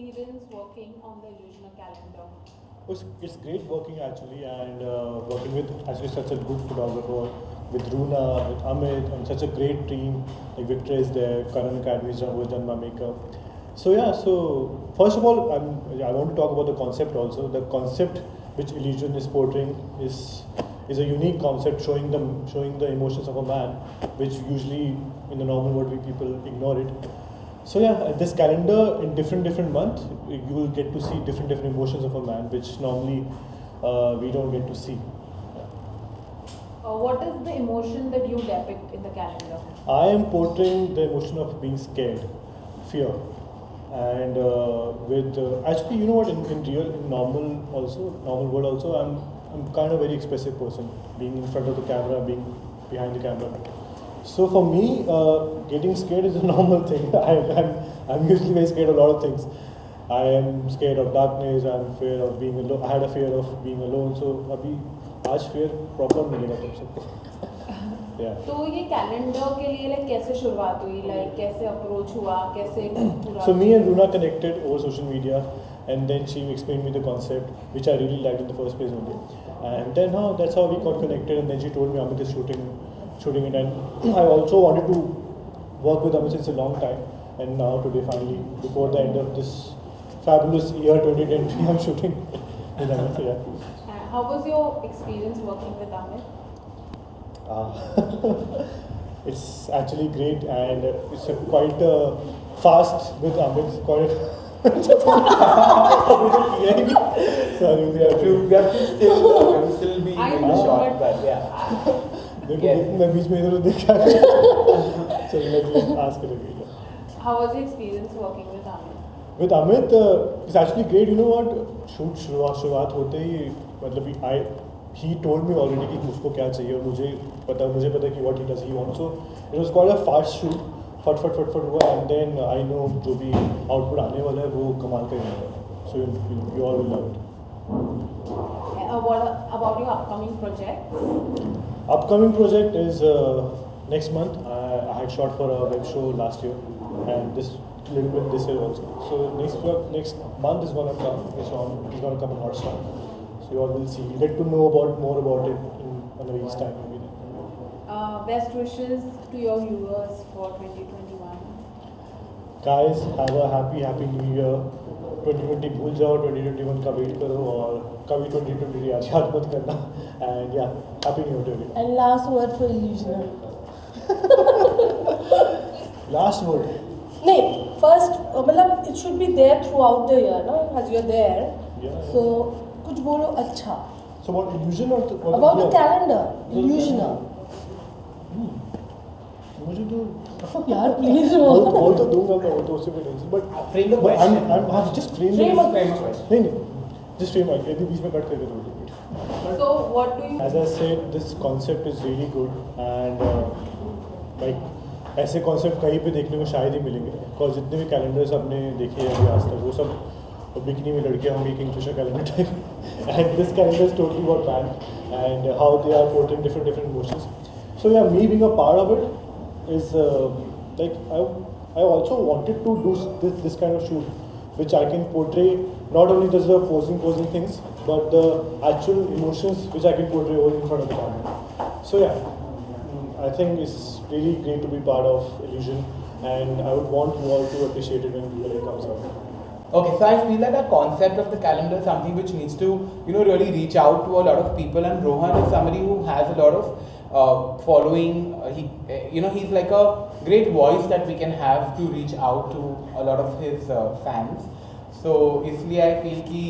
experience working on the Illusioner calendar? It's great working actually, and working with actually such a good photographer, with Runa, with Amit, and such a great team. Like Victor is there, Karan Academy is who has done my makeup. So yeah, so first of all, I want to talk about the concept also. The concept which Illusion is portraying is a unique concept, showing the emotions of a man, which usually in the normal world people ignore it. So yeah, this calendar in different month, you will get to see different emotions of a man, which normally we don't get to see. What is the emotion that you depict in the calendar? I am portraying the emotion of being scared, fear, and actually, you know what? In normal world also, I'm kind of very expressive person, being in front of the camera, being behind the camera. So for me, getting scared is a normal thing. I'm usually very scared of a lot of things. I am scared of darkness. I'm fear of being alone. I had a fear of being alone. So अभी आज fear proper मिलेगा तुम सबको. Yeah. तो ये calendar के लिए like कैसे शुरुआत हुई, like कैसे अप्रोच हुआ, कैसे पूरा? So me and Runa connected over social media, and then she explained me the concept, which I really liked in the first place only. And then that's how we got connected. And then she told me Amit is shooting it, and I also wanted to work with Amit since a long time. And now today finally, before the end of this fabulous year 2023, I'm shooting with Amit. Yeah. How was your experience working with Amit? It's actually great, and it's quite fast with Amit. Quite. Sorry, we have to still be I in know, the shot, but- but yeah. देखो मैं बीच में इधर उधर देख रहा था. चलो मैं ask करेंगे. How was your experience working with Amit? With Amit, it's actually great. You know what? शुरुआत होते ही मतलब he told me already कि उसको क्या चाहिए, और मुझे पता कि what he does he wants. So it was quite a fast shoot. फट हुआ, and then I know जो भी output आने वाला है वो कमाल का ही होगा. So you all will love it. What about your upcoming project? Upcoming project is next month. I had shot for a web show last year, and this little bit this year also. So next month is gonna come. It's gonna come in Hotstar. So you all will see. You get to know more about it in a week's time. Maybe. Best wishes to your viewers for 2021. Guys, have a happy new year. 2020 भूल जाओ, 2021 का wait करो, और कभी 2020 याद मत करना. And yeah, happy new year to everyone. And last word for Illusioner. Last word. नहीं, first मतलब it should be there throughout the year, no? As you're there. Yeah. So कुछ बोलो अच्छा. So what illusion or About the calendar, Illusioner. मुझे तो यार please बोल तो दूंगा मैं, वो तो उससे कोई tension, but Frame the question. I'm just frame Frame a question. नहीं just frame it. यदि बीच में कट करके दो. So what do you? As I said, this concept is really good, and like ऐसे concept कहीं पे देखने को शायद ही मिलेंगे, because जितने भी calendars आपने देखे हैं अभी आज तक, वो सब बिकनी में लड़कियाँ होंगी Kingfisher calendar type, and this calendar is totally about man and how they are portraying different emotions. So yeah, me being a part of it is like I also wanted to do this kind of shoot, which I can portray not only just the posing things, but the actual emotions which I can portray over in front of the camera. So yeah, I think it's really great to be part of Illusion, and I would want you all to appreciate it when it comes out. Okay, so I feel that the concept of the calendar is something which needs to, really reach out to a lot of people, and Rohan is somebody who has a lot of following. He's like a great voice that we can have to reach out to a lot of his fans. So, इसलिए I feel कि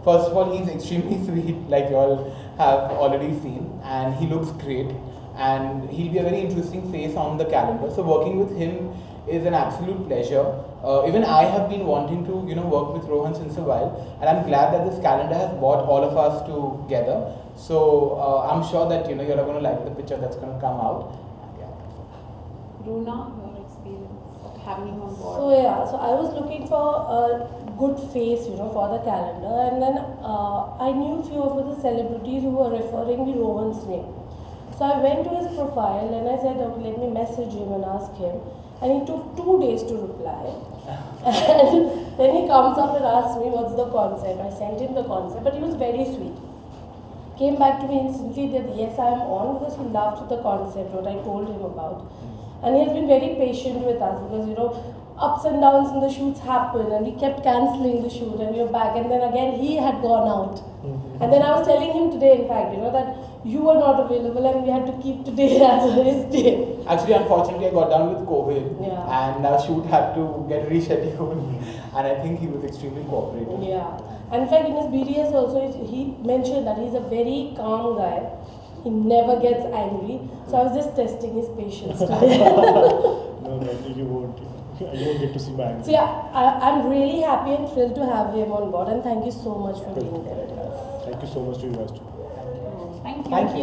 first of all he's extremely sweet, like you all have already seen, and he looks great, and he'll be a very interesting face on the calendar. So working with him is an absolute pleasure. Even I have been wanting to, work with Rohan since a while, and I'm glad that this calendar has brought all of us together. So I'm sure that you're going to like the picture that's going to come out. Runa, your experience of having him on board. So yeah, so I was looking for a good face, for the calendar, and then I knew few of the celebrities who were referring me Rohan's name. So I went to his profile and I said, okay, let me message him and ask him, and he took 2 days to reply. And then he comes up and asks me, what's the concept? I sent him the concept, but he was very sweet. Came back to me instantly that yes, I am on, because he loved the concept, what I told him about. And he has been very patient with us, because ups and downs in the shoots happen, and we kept cancelling the shoot, and we were back, and then again he had gone out. And then I was telling him today, in fact, that you were not available, and we had to keep today as his day. Actually, unfortunately, I got down with COVID, Yeah. and our shoot had to get rescheduled, and I think he was extremely cooperative. Yeah. And in fact, in his BDS also, he mentioned that he's a very calm guy. He never gets angry. So I was just testing his patience today. No, you won't. You won't get to see my anger. So yeah, I'm really happy and thrilled to have him on board, and thank you so much for being there with us. Thank you so much to you guys too. Thank you. Thank you.